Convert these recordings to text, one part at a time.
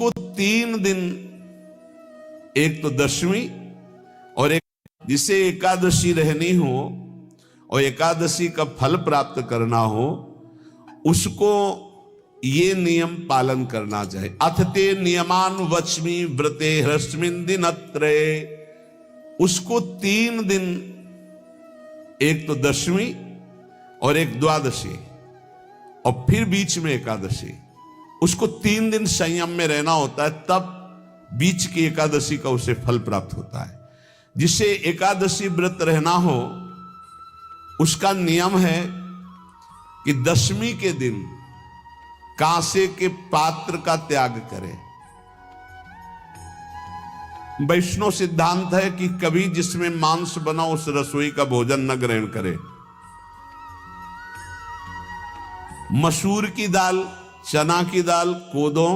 को 3 दिन, एक तो दशमी और एक जिसे एकादशी रहनी हो और एकादशी का फल प्राप्त करना हो, उसको ये नियम पालन करना चाहिए। अथ ते नियमान वच्मि व्रते ह्रस्मिन् दिनत्रये। उसको 3 दिन, एक तो दशमी और एक द्वादशी और फिर बीच में एकादशी, उसको 3 दिन संयम में रहना होता है, तब बीच की एकादशी का उसे फल प्राप्त होता है। जिसे एकादशी व्रत रहना हो उसका नियम है कि दशमी के दिन कांसे के पात्र का त्याग करे। वैष्णव सिद्धांत है कि कभी जिसमें मांस बना उस रसोई का भोजन न ग्रहण करे। मसूर की दाल, चना की दाल, कोदों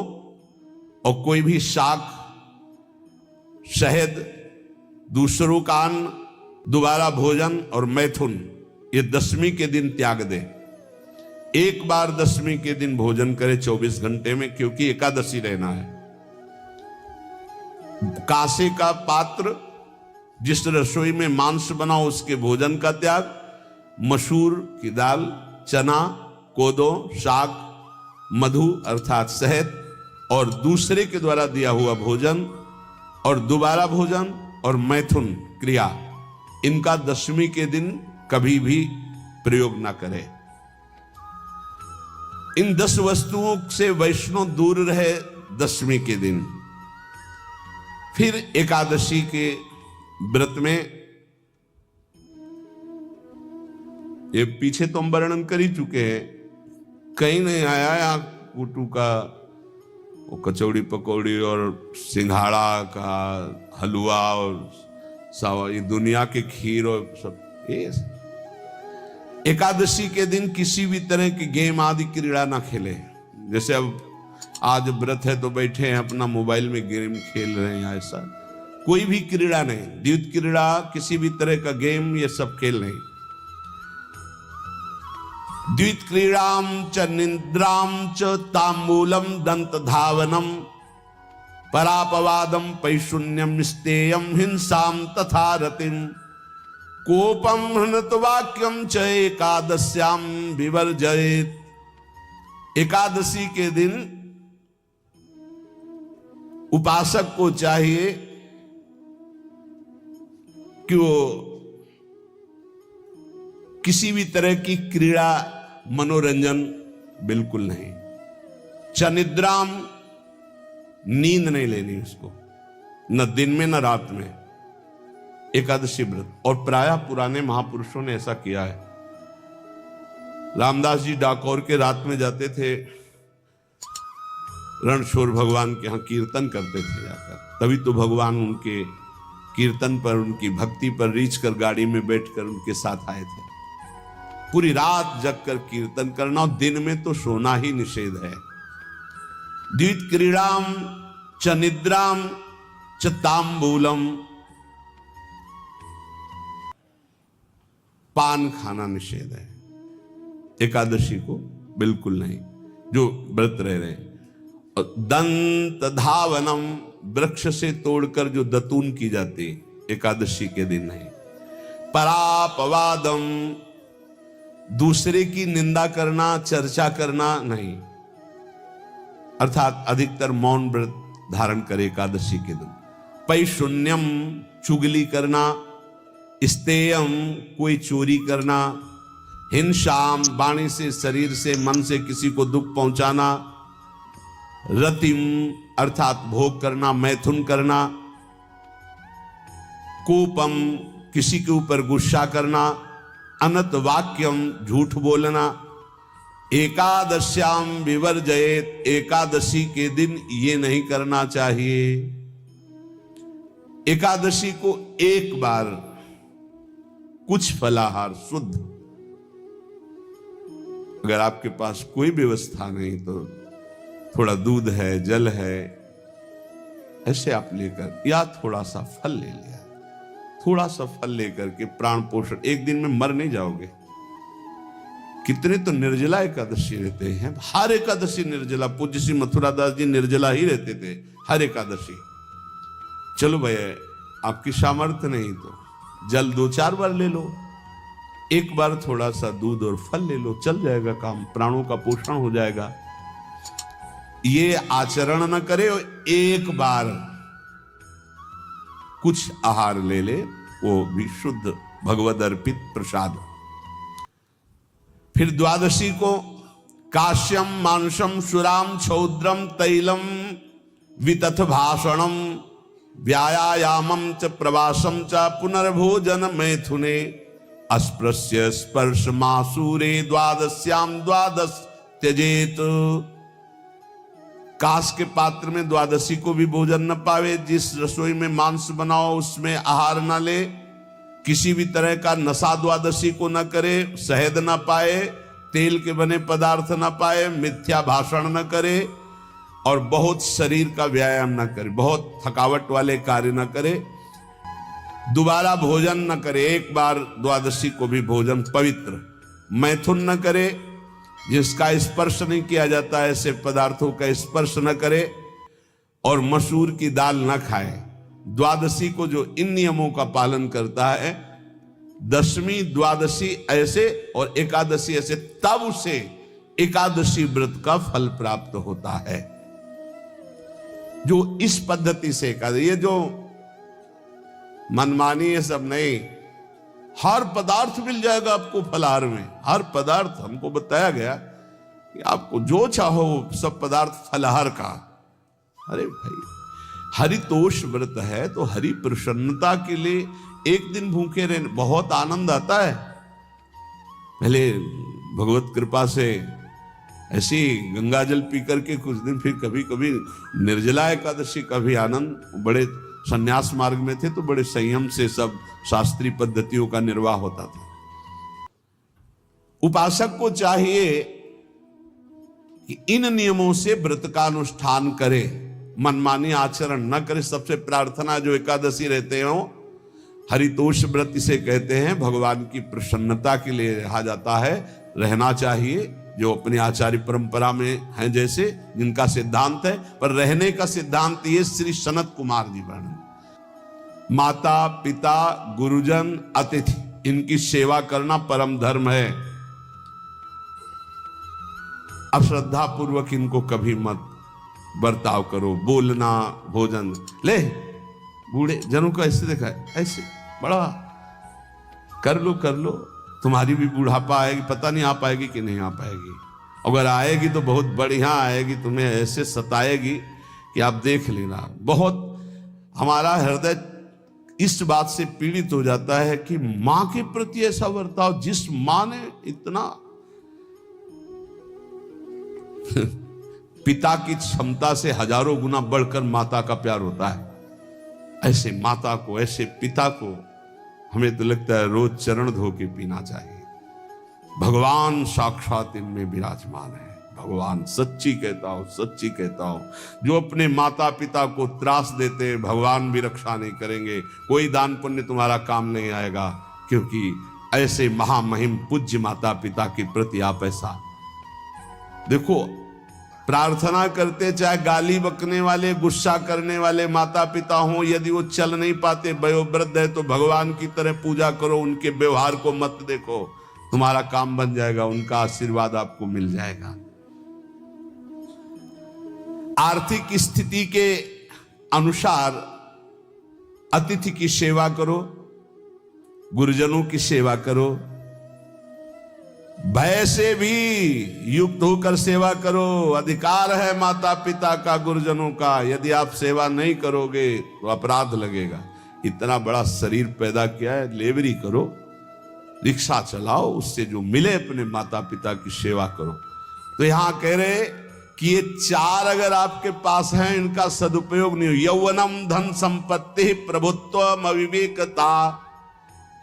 और कोई भी शाक, शहद, दूसरों का अन्न, दोबारा भोजन और मैथुन, ये दशमी के दिन त्याग दे। एक बार दशमी के दिन भोजन करे 24 घंटे में, क्योंकि एकादशी रहना है। कांसे का पात्र, जिस रसोई में मांस बना उसके भोजन का त्याग, मसूर की दाल, चना, कोदो, शाक, मधु अर्थात शहद और दूसरे के द्वारा दिया हुआ भोजन और दोबारा भोजन और मैथुन क्रिया, इनका दशमी के दिन कभी भी प्रयोग ना करें। इन 10 वस्तुओं से वैष्णव दूर रहे दशमी के दिन। फिर एकादशी के व्रत में, ये पीछे तो हम वर्णन कर ही चुके हैं, कहीं नहीं आया या कुटू का वो कचौड़ी पकौड़ी और सिंघाड़ा का हलवा और सावा, ये दुनिया के खीर और सब। ये एकादशी के दिन किसी भी तरह की गेम आदि क्रीड़ा ना खेले। जैसे अब आज व्रत है तो बैठे हैं अपना मोबाइल में गेम खेल रहे हैं, ऐसा कोई भी क्रीड़ा नहीं। द्वैत क्रीड़ा, किसी भी तरह का गेम, ये सब खेल नहीं। द्वैत क्रीड़ाम च निद्राम च तांबूलम दंत धावनम परापवादम पैशून्यम स्तेयम हिंसाम तथा रतिम कोपम हृतवाक्यम च एकादश्याम विवर्जयेत। एकादशी के दिन उपासक को चाहिए कि वो किसी भी तरह की क्रीड़ा, मनोरंजन बिल्कुल नहीं। चनिद्राम, नींद नहीं लेनी उसको, न दिन में न रात में, एकादशी व्रत। और प्रायः पुराने महापुरुषों ने ऐसा किया है। रामदास जी डाकोर के रात में जाते थे, रणछोड़ भगवान के यहाँ कीर्तन करते थे जाकर। तभी तो भगवान उनके कीर्तन पर, उनकी भक्ति पर रीझ कर गाड़ी में बैठकर उनके साथ आए थे। पूरी रात जगकर कीर्तन करना, और दिन में तो सोना ही निषेध है। द्वैत क्रीड़ाम च निद्राम च तांबूलम, पान खाना निषेध है एकादशी को, बिल्कुल नहीं, जो व्रत रह रहे हैं। और दंत धावनम, वृक्ष से तोड़कर जो दतून की जाती एकादशी के दिन नहीं। परापवादम, दूसरे की निंदा करना, चर्चा करना नहीं, अर्थात अधिकतर मौन व्रत धारण करे एकादशी के दिन। पैशून्यम, चुगली करना। स्तेयम, कोई चोरी करना। हिंसाम, वाणी से, शरीर से, मन से किसी को दुख पहुंचाना। रतिम, अर्थात भोग करना, मैथुन करना। कोपम, किसी के ऊपर गुस्सा करना। अनत वाक्यम, झूठ बोलना। एकादश्याम विवर्जयेत, एकादशी के दिन ये नहीं करना चाहिए। एकादशी को एक बार कुछ फलाहार शुद्ध, अगर आपके पास कोई व्यवस्था नहीं तो थोड़ा दूध है, जल है, ऐसे आप लेकर, या थोड़ा सा फल ले लिया, थोड़ा सा फल लेकर के प्राण पोषण। एक दिन में मर नहीं जाओगे, कितने तो निर्जला एकादशी रहते हैं, हर एकादशी निर्जला। पूज्य श्री मथुरा दास जी निर्जला ही रहते थे हर एकादशी। चलो भैया आपकी सामर्थ्य नहीं तो जल 2-4 बार ले लो, एक बार थोड़ा सा दूध और फल ले लो, चल जाएगा काम, प्राणों का पोषण हो जाएगा। ये आचरण न करे और एक बार कुछ आहार ले ले, वो भी शुद्ध भगवद अर्पित प्रसाद। फिर द्वादशी को काश्यम मांसम सुराम छौद्रम तैलम वितथ भाषणम व्यायामम च प्रवासम च पुनर्भोजन मैथुने अस्पृश्य स्पर्श मासूरे द्वादश्याम द्वादश त्यजेत। काश के पात्र में द्वादशी को भी भोजन न पावे, जिस रसोई में मांस बनाओ उसमें आहार न ले, किसी भी तरह का नशा द्वादशी को न करे, शहद न पाए, तेल के बने पदार्थ न पाए, मिथ्या भाषण न करे और बहुत शरीर का व्यायाम न करे, बहुत थकावट वाले कार्य न करे, दोबारा भोजन न करे, एक बार द्वादशी को भी भोजन पवित्र, मैथुन न करे, जिसका स्पर्श नहीं किया जाता ऐसे पदार्थों का स्पर्श न करे, और मसूर की दाल न खाए। द्वादशी को जो इन नियमों का पालन करता है, दशमी द्वादशी ऐसे और एकादशी ऐसे, तब उसे एकादशी व्रत का फल प्राप्त होता है। जो इस पद्धति से एकादशी, ये जो मनमानी है सब नहीं, हर पदार्थ मिल जाएगा आपको फलाहार में, हर पदार्थ। हमको बताया गया कि आपको जो चाहो सब पदार्थ फलाहार का। अरे भाई हरितोष व्रत है तो हरि प्रसन्नता के लिए एक दिन भूखे रहने बहुत आनंद आता है। पहले भगवत कृपा से ऐसी गंगा जल पी करके कुछ दिन, फिर कभी कभी निर्जला एकादशी का भी आनंद। बड़े संन्यास मार्ग में थे तो बड़े संयम से सब शास्त्रीय पद्धतियों का निर्वाह होता था। उपासक को चाहिए कि इन नियमों से व्रत का अनुष्ठान करे, मनमानी आचरण न करे। सबसे प्रार्थना जो एकादशी रहते हो, हरितोष व्रत इसे कहते हैं, भगवान की प्रसन्नता के लिए रहा जाता है, रहना चाहिए। जो अपनी आचार्य परंपरा में हैं जैसे, जिनका सिद्धांत है, पर रहने का सिद्धांत ये श्री सनत कुमार जी वर्णन। माता पिता गुरुजन अतिथि, इनकी सेवा करना परम धर्म है। अश्रद्धा पूर्वक इनको कभी मत बर्ताव करो, बोलना, भोजन ले। बूढ़े जनों को ऐसे देखा है, ऐसे बड़ा कर लो, तुम्हारी भी बुढ़ापा आएगी, पता नहीं आ पाएगी कि नहीं आ पाएगी। अगर आएगी तो बहुत बढ़िया आएगी, तुम्हें ऐसे सताएगी कि आप देख लेना। बहुत हमारा हृदय इस बात से पीड़ित हो जाता है कि मां के प्रति ऐसा बर्ताव, जिस मां ने इतना पिता की क्षमता से हजारों गुना बढ़कर माता का प्यार होता है। ऐसे माता को, ऐसे पिता को हमें तो लगता है रोज चरण धो के पीना चाहिए। भगवान साक्षात इनमें विराजमान है। भगवान सच्ची कहता हूं, जो अपने माता पिता को त्रास देते हैं, भगवान भी रक्षा नहीं करेंगे, कोई दान पुण्य तुम्हारा काम नहीं आएगा। क्योंकि ऐसे महामहिम पूज्य माता पिता के प्रति आप ऐसा देखो, प्रार्थना करते, चाहे गाली बकने वाले, गुस्सा करने वाले माता पिता हों, यदि वो चल नहीं पाते, वयोवृद्ध है, तो भगवान की तरह पूजा करो, उनके व्यवहार को मत देखो, तुम्हारा काम बन जाएगा, उनका आशीर्वाद आपको मिल जाएगा। आर्थिक स्थिति के अनुसार अतिथि की सेवा करो, गुरुजनों की सेवा करो, भय से भी युक्त होकर सेवा करो। अधिकार है माता पिता का, गुरुजनों का। यदि आप सेवा नहीं करोगे तो अपराध लगेगा। इतना बड़ा शरीर पैदा किया है, लेबरी करो, रिक्शा चलाओ, उससे जो मिले अपने माता पिता की सेवा करो। तो यहां कह रहे कि ये 4 अगर आपके पास हैं, इनका सदुपयोग नहीं हो। यौवनम धन संपत्ति प्रभुत्वम अविवेकता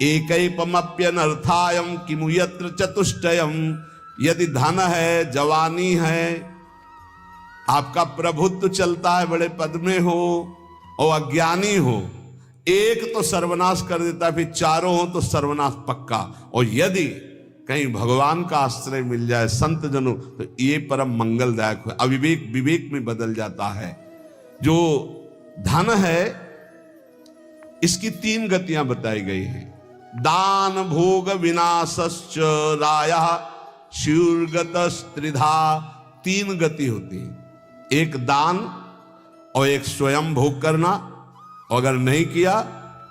एकैपमप्यनर्थायम किमु यत्र चतुष्टयम। यदि धन है, जवानी है, आपका प्रभुत्व चलता है, बड़े पद में हो और अज्ञानी हो, एक तो सर्वनाश कर देता है, फिर 4 हो तो सर्वनाश पक्का। और यदि कहीं भगवान का आश्रय मिल जाए, संत जनों, तो ये परम मंगलदायक है। अविवेक विवेक में बदल जाता है। जो धन है इसकी 3 गतियां बताई गई हैं। दान भोग विनाशश्च रायः शीर्गतस्त्रिधा। 3 गति होती है, एक दान और एक स्वयं भोग करना, और अगर नहीं किया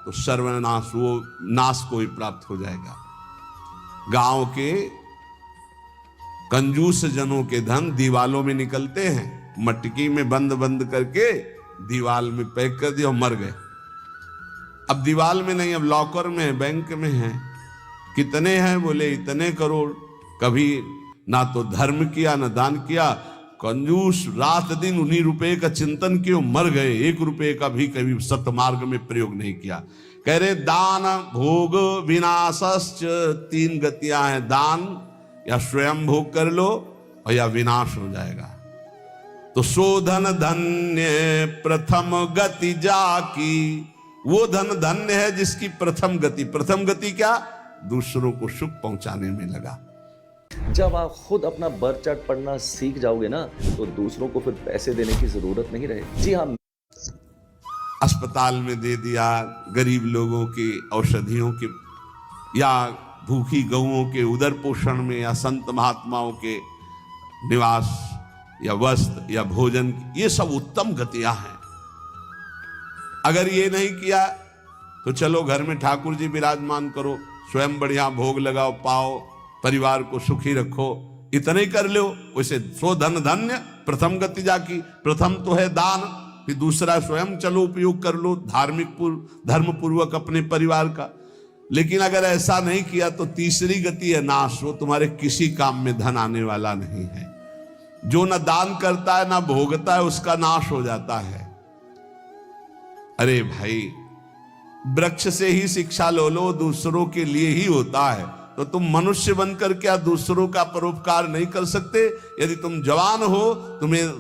तो सर्वनाश, वो नाश को ही प्राप्त हो जाएगा। गांव के कंजूस जनों के धन दीवालों में निकलते हैं, मटकी में बंद बंद करके दीवाल में पैक कर दिया और मर गए। अब दीवाल में नहीं, अब लॉकर में है, बैंक में है। कितने हैं? बोले इतने करोड़। कभी ना तो धर्म किया ना दान किया, कंजूस रात दिन उन्हीं रुपए का चिंतन किया, मर गए। 1 रुपए का भी कभी सतमार्ग में प्रयोग नहीं किया। कह रहे दान भोग विनाशश्च, 3 गतियां हैं। दान या स्वयं भोग कर लो और या विनाश हो जाएगा। तो सो धन धन्य प्रथम गति जाकी, वो धन धन्य है जिसकी प्रथम गति क्या? दूसरों को सुख पहुंचाने में लगा। जब आप खुद अपना बर्थ चार्ट पढ़ना सीख जाओगे ना, तो दूसरों को फिर पैसे देने की जरूरत नहीं रहेगी। जी हाँ, अस्पताल में दे दिया, गरीब लोगों के औषधियों के, या भूखी गौओं के उदर पोषण में, या संत महात्माओं के निवास या वस्त्र या भोजन, ये सब उत्तम गतियां हैं। अगर ये नहीं किया तो चलो घर में ठाकुर जी विराजमान करो, स्वयं बढ़िया भोग लगाओ, पाओ, परिवार को सुखी रखो, इतने कर लो। वैसे सो धन धन्य प्रथम गति जाकी, प्रथम तो है दान, फिर दूसरा स्वयं चलो उपयोग कर लो धर्म पूर्वक अपने परिवार का। लेकिन अगर ऐसा नहीं किया तो तीसरी गति है नाश, वो तुम्हारे किसी काम में धन आने वाला नहीं है। जो न दान करता है ना भोगता है, उसका नाश हो जाता है। अरे भाई, वृक्ष से ही शिक्षा लो, दूसरों के लिए ही होता है। तो तुम मनुष्य बनकर क्या दूसरों का परोपकार नहीं कर सकते? यदि तुम जवान हो,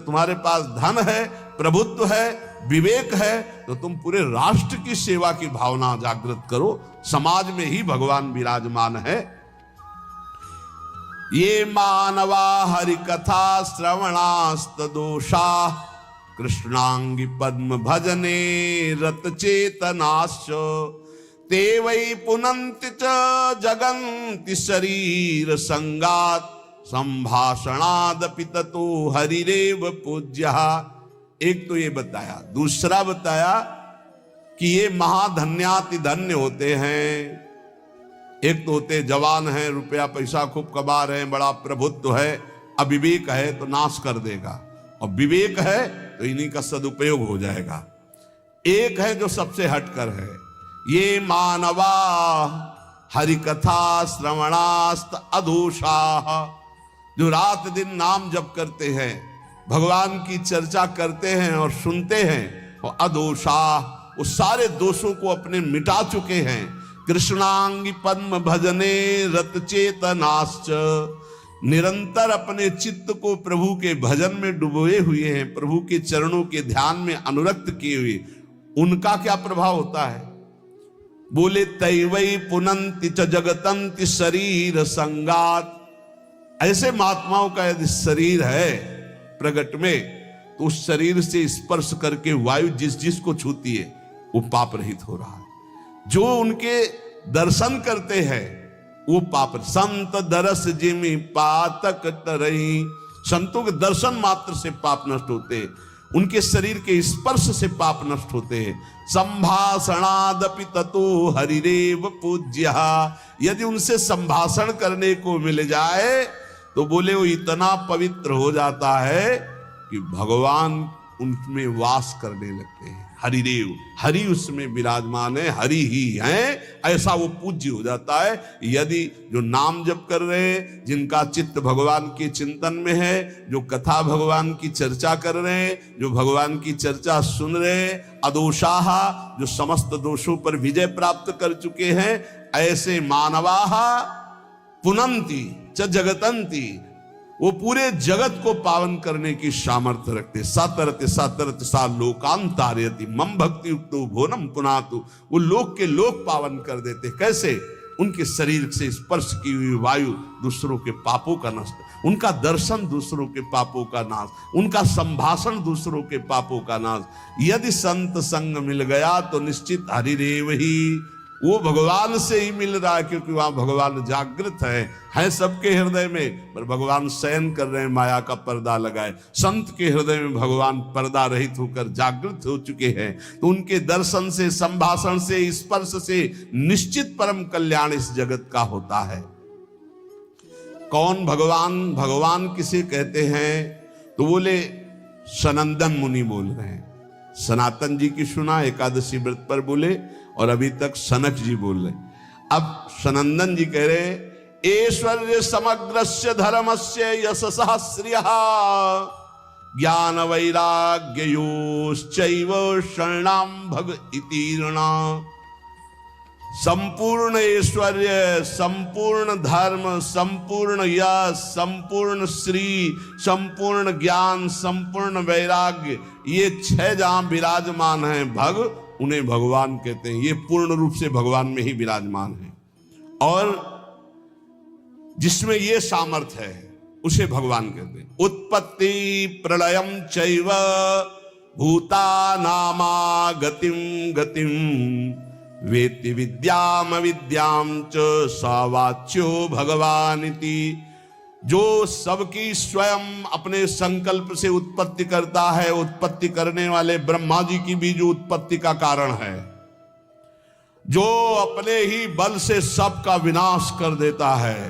तुम्हारे पास धन है, प्रभुत्व है, विवेक है, तो तुम पूरे राष्ट्र की सेवा की भावना जागृत करो। समाज में ही भगवान विराजमान है। ये मानवा हरि कथा श्रवणास्त दोषा कृष्णांगी पद्म भजने रत चेतनाश्च ते वै पुनन्ति च जगन्ति शरीर संगात संभाषणादपि ततो हरिरेव पूज्यः। एक तो ये बताया, दूसरा बताया कि ये महाधन्याति धन्य होते हैं। एक तो होते जवान हैं, रुपया पैसा खूब कमा रहे हैं, बड़ा प्रभुत्व है। अविवेक है तो नाश कर देगा, और विवेक है तो इन्हीं का सदुपयोग हो जाएगा। एक है जो सबसे हटकर है, ये मानवा हरिकथा श्रवणास्त अधोषाः, जो रात दिन नाम जप करते हैं, भगवान की चर्चा करते हैं और सुनते हैं, और अधोषाः, वो सारे दोषों को अपने मिटा चुके हैं। कृष्णांगी पद्म भजने रत चेतनाश्च, निरंतर अपने चित्त को प्रभु के भजन में डुबोए हुए हैं, प्रभु के चरणों के ध्यान में अनुरक्त किए हुए। उनका क्या प्रभाव होता है? बोले तैवै पुनन्ति च जगतन्ति शरीर संगात। ऐसे महात्माओं का यदि शरीर है प्रगट में, तो उस शरीर से स्पर्श करके वायु जिस को छूती है वो पाप रहित हो रहा है। जो उनके दर्शन करते हैं वो पाप। संत दरस जिमि पातक तरई, संतों के दर्शन मात्र से पाप नष्ट होते हैं, उनके शरीर के स्पर्श से पाप नष्ट होते हैं। संभाषणादपि ततो हरिरेव पूज्यः, यदि उनसे संभाषण करने को मिल जाए तो बोले वो इतना पवित्र हो जाता है कि भगवान उनमें वास करने लगते हैं। हरिदेव, हरि उसमें विराजमान है, हरि ही हैं, ऐसा वो पूज्य हो जाता है। यदि जो नाम जप कर रहे हैं, जिनका चित्त भगवान के चिंतन में है, जो कथा भगवान की चर्चा कर रहे हैं, जो भगवान की चर्चा सुन रहे हैं, अदोषाः, जो समस्त दोषों पर विजय प्राप्त कर चुके हैं, ऐसे मानवाः पुनन्ति च जगतन्ति, वो पूरे जगत को पावन करने की सामर्थ्य रखते। सातरते सातरते सा लोकांतारयति मम भक्ति युक्तो भोनम पुनातु, वो लोक के लोक पावन कर देते। कैसे? उनके शरीर से स्पर्श की हुई वायु दूसरों के पापों का नाश, उनका दर्शन दूसरों के पापों का नाश, उनका संभाषण दूसरों के पापों का नाश। यदि संत संग मिल गया तो निश्चित हरिरेव ही, वो भगवान से ही मिल रहा है, क्योंकि वहां भगवान जागृत है सबके हृदय में, पर भगवान शयन कर रहे हैं, माया का पर्दा लगाए। संत के हृदय में भगवान पर्दा रहित होकर जागृत हो चुके हैं, तो उनके दर्शन से, संभाषण से, स्पर्श से निश्चित परम कल्याण इस जगत का होता है। कौन भगवान? भगवान किसे कहते हैं? तो बोले सनंदन मुनि बोल रहे हैं। सनातन जी की सुना एकादशी व्रत पर बोले, और अभी तक सनक जी बोल रहे। अब सनंदन जी कह रहे ऐश्वर्य समग्रस्य धर्मस्य यशसः श्रियः ज्ञान वैराग्ययोश्चैव शरणां भग इतीर्णा। संपूर्ण ऐश्वर्य, संपूर्ण धर्म, संपूर्ण यश, संपूर्ण श्री, संपूर्ण ज्ञान, संपूर्ण वैराग्य, ये 6 जहां विराजमान हैं भग, उन्हें भगवान कहते हैं। ये पूर्ण रूप से भगवान में ही विराजमान है, और जिसमें ये सामर्थ्य है उसे भगवान कहते हैं। उत्पत्ति प्रलयम चैव भूतानामा गतिम गतिम वेत्ति विद्याम विद्याम च सवाच्यो भगवानिति। जो सबकी स्वयं अपने संकल्प से उत्पत्ति करता है, उत्पत्ति करने वाले ब्रह्मा जी की भी जो उत्पत्ति का कारण है, जो अपने ही बल से सबका विनाश कर देता है,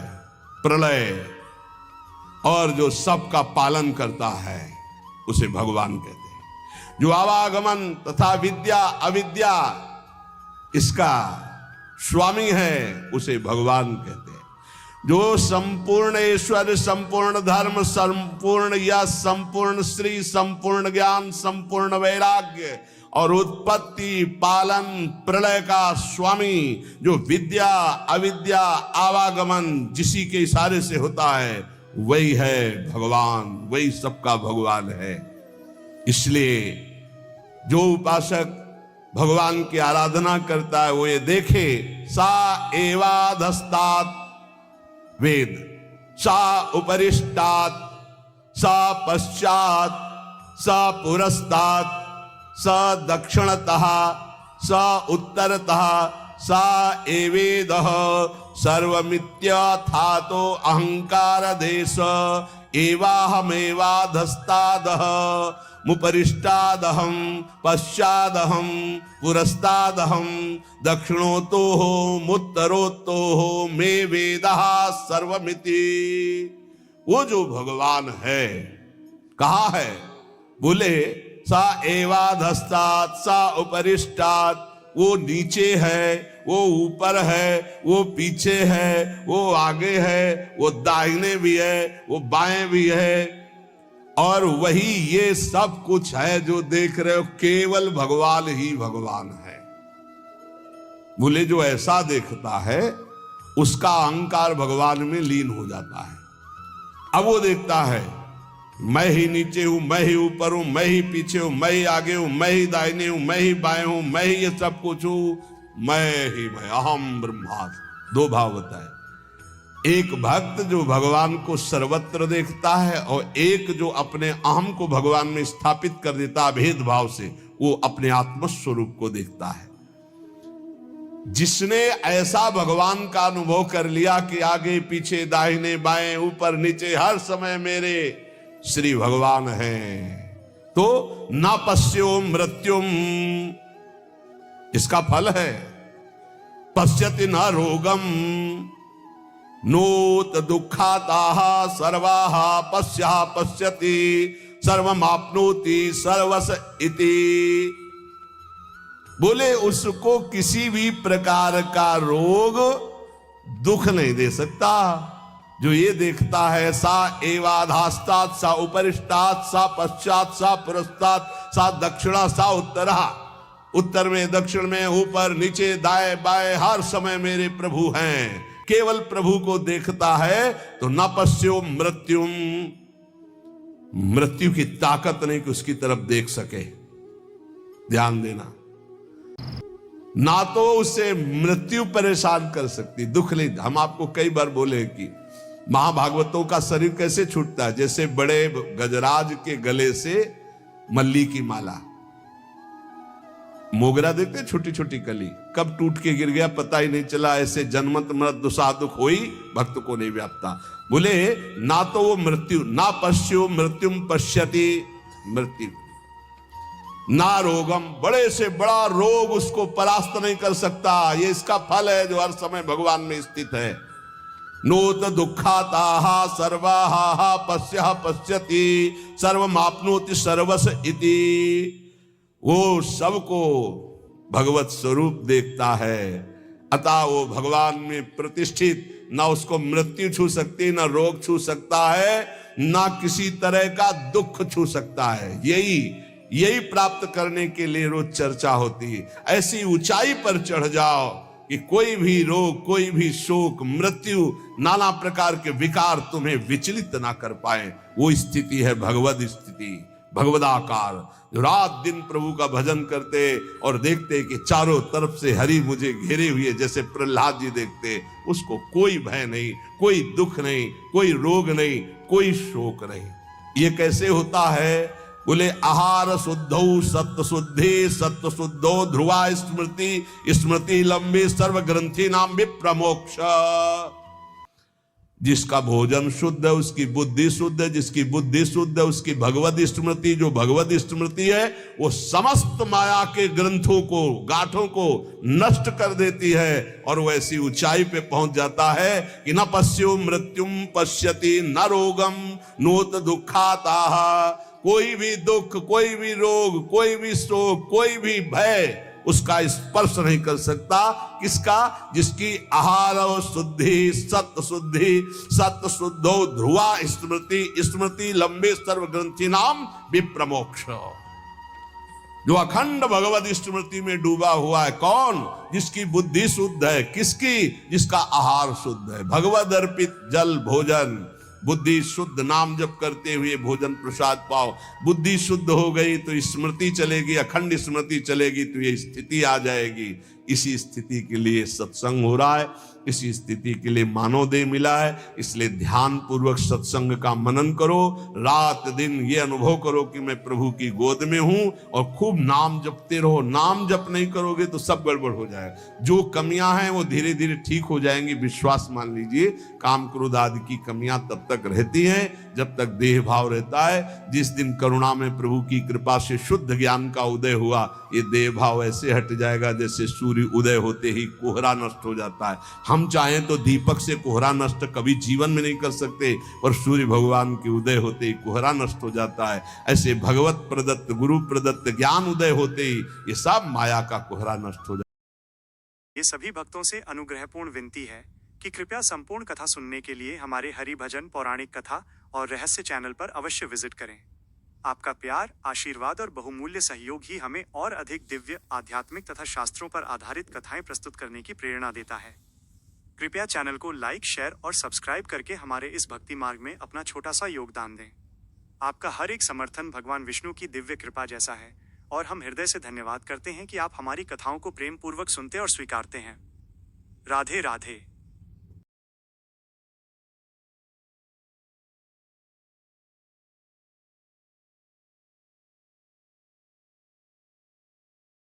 प्रलय, और जो सबका पालन करता है उसे भगवान कहते हैं। जो आवागमन तथा विद्या अविद्या इसका स्वामी है उसे भगवान कहते हैं। जो संपूर्ण ऐश्वर्य, संपूर्ण धर्म, संपूर्ण यश, संपूर्ण श्री, संपूर्ण ज्ञान, संपूर्ण वैराग्य और उत्पत्ति, पालन, प्रलय का स्वामी, जो विद्या अविद्या आवागमन जिसी के इशारे से होता है, वही है भगवान, वही सबका भगवान है। इसलिए जो उपासक भगवान की आराधना करता है वो ये देखे, सा एवाधस्तात् वेद, सा उपरिष्टात्, सा पश्चात्, सा पुरस्तात्, सा दक्षिणतः, सा उत्तरतः, सा एवेदः सर्वमित्यथातो अहंकार देश एवाहमेवाधस्तादः मुपरिष्टादहं पश्चादहं पुरस्तादहं दक्षिणोतो हो मुत्तरोतो हो मे वेदः सर्वमिति। वो जो भगवान है कहा है? बोले सा एवाधस्तात्, सा उपरिष्टात्, वो नीचे है, वो ऊपर है, वो पीछे है, वो आगे है, वो दाहिने भी है, वो बाएं भी है, और वही ये सब कुछ है जो देख रहे हो, केवल भगवान ही भगवान है। बोले जो ऐसा देखता है उसका अहंकार भगवान में लीन हो जाता है। अब वो देखता है मैं ही नीचे हूं, मैं ही ऊपर हूं, मैं ही पीछे हूं, मैं ही आगे हूं, मैं ही दाहिने हूं, मैं ही बाएं हूं, मैं ही ये सब कुछ हूं, मैं अहम ब्रह्मास्मि। 2 भाव बताए, एक भक्त जो भगवान को सर्वत्र देखता है, और एक जो अपने अहम को भगवान में स्थापित कर देता है भेदभाव से, वो अपने आत्मस्वरूप को देखता है। जिसने ऐसा भगवान का अनुभव कर लिया कि आगे पीछे दाहिने बाएं ऊपर नीचे हर समय मेरे श्री भगवान हैं, तो न पश्यो मृत्युम, इसका फल है पश्यति न रोगम नोत दुखाताः सर्वाः पश्यः पश्यति सर्वमाप्नोति सर्वस इति। बोले उसको किसी भी प्रकार का रोग दुख नहीं दे सकता। जो ये देखता है सा एवाधास्तात्, सा उपरिष्टात्, सा पश्चात्, सा पुरस्तात्, सा दक्षिणा, सा उत्तरा, उत्तर में दक्षिण में ऊपर नीचे दाएं बाएं हर समय मेरे प्रभु हैं, केवल प्रभु को देखता है तो न पश्यो मृत्युम, मृत्यु की ताकत नहीं कि उसकी तरफ देख सके। ध्यान देना, ना तो उसे मृत्यु परेशान कर सकती, दुख ले। हम आपको कई बार बोले कि महाभागवतों का शरीर कैसे छूटता है, जैसे बड़े गजराज के गले से मल्ली की माला। मोगरा देखते छोटी छोटी कली, कब टूट के गिर गया पता ही नहीं चला। ऐसे जन्मत मृत दुसादुख होई, भक्त को नहीं व्यापता। बोले ना तो वो मृत्यु, ना पश्यो मृत्युम पश्यति मृत्यु, ना रोगम, बड़े से बड़ा रोग उसको परास्त नहीं कर सकता। ये इसका फल है जो हर समय भगवान में स्थित है। नोत दुखाताहा सर्वाहा पश्यः पश्यति सर्वमाप्नोति सर्वस इति। वो सबको भगवत स्वरूप देखता है, अतः वो भगवान में प्रतिष्ठित, ना उसको मृत्यु छू सकती, ना रोग छू सकता है, ना किसी तरह का दुख छू सकता है। यही प्राप्त करने के लिए रोज चर्चा होती है। ऐसी ऊंचाई पर चढ़ जाओ कि कोई भी रोग, कोई भी शोक, मृत्यु, नाना प्रकार के विकार तुम्हें विचलित ना कर पाए। वो स्थिति है भगवद स्थिति, भगवदाकार। जो रात दिन प्रभु का भजन करते और देखते कि चारों तरफ से हरि मुझे घेरे हुए, जैसे प्रहलाद जी देखते, उसको कोई भय नहीं, कोई दुख नहीं, कोई रोग नहीं, कोई शोक नहीं। ये कैसे होता है? बोले आहार शुद्धौ सत्य शुद्धि, सत्य शुद्धो ध्रुवा स्मृति, स्मृति लंबी सर्व ग्रंथि नाम विप्रमोक्ष। जिसका भोजन शुद्ध है उसकी बुद्धि शुद्ध है, जिसकी बुद्धि शुद्ध है उसकी भगवत स्मृति, जो भगवत स्मृति है वो समस्त माया के ग्रंथों को, गांठों को नष्ट कर देती है और वो ऐसी ऊंचाई पे पहुंच जाता है कि न पश्यो मृत्युम पश्यति न रोगम नोत दुखाताः। कोई भी दुख, कोई भी रोग, कोई भी शोक, कोई भी भय उसका स्पर्श नहीं कर सकता। किसका? जिसकी आहार शुद्धि, सत्य शुद्धि, सत्य शुद्धो ध्रुवा स्मृति, स्मृति लंबे सर्व ग्रंथि नाम विप्रमोक्ष। जो अखंड भगवत स्मृति में डूबा हुआ है, कौन? जिसकी बुद्धि शुद्ध है। किसकी? जिसका आहार शुद्ध है। भगवद अर्पित जल भोजन, बुद्धि शुद्ध, नाम जप करते हुए भोजन प्रसाद पाओ। बुद्धि शुद्ध हो गई तो स्मृति चलेगी, अखंड स्मृति चलेगी तो ये स्थिति आ जाएगी। इसी स्थिति के लिए सत्संग हो रहा है, इसी स्थिति के लिए मानवदेह मिला है। इसलिए ध्यान पूर्वक सत्संग का मनन करो, रात दिन ये अनुभव करो कि मैं प्रभु की गोद में हूं, और खूब नाम जपते रहो। नाम जप नहीं करोगे तो सब गड़बड़ हो जाएगा। जो कमियां हैं वो धीरे धीरे ठीक हो जाएंगी, विश्वास मान लीजिए। काम क्रोध आदि की कमियां तब तक रहती हैं जब तक देह भाव रहता है। जिस दिन करुणा में प्रभु की कृपा से शुद्ध ज्ञान का उदय हुआ, ये देह भाव ऐसे हट जाएगा जैसे सूर्य उदय होते ही कोहरा नष्ट हो जाता है। हम चाहें तो दीपक से कोहरा नष्ट कभी जीवन में नहीं कर सकते, पर सूर्य भगवान के उदय होते ही कोहरा नष्ट हो जाता है। ऐसे भगवत प्रदत्त, गुरु प्रदत्त ज्ञान उदय होते ही ये सब माया का कोहरा नष्ट हो जाता है। ये सभी भक्तों से अनुग्रहपूर्ण विनती है कि कृपया संपूर्ण कथा सुनने के लिए हमारे हरि भजन, पौराणिक कथा और रहस्य चैनल पर अवश्य विजिट करें। आपका प्यार, आशीर्वाद और बहुमूल्य सहयोग ही हमें और अधिक दिव्य, आध्यात्मिक तथा शास्त्रों पर आधारित कथाएं प्रस्तुत करने की प्रेरणा देता है। कृपया चैनल को लाइक, शेयर और सब्सक्राइब करके हमारे इस भक्ति मार्ग में अपना छोटा सा योगदान दें। आपका हर एक समर्थन भगवान विष्णु की दिव्य कृपा जैसा है, और हम हृदय से धन्यवाद करते हैं कि आप हमारी कथाओं को प्रेम पूर्वक सुनते और स्वीकारते हैं। राधे राधे।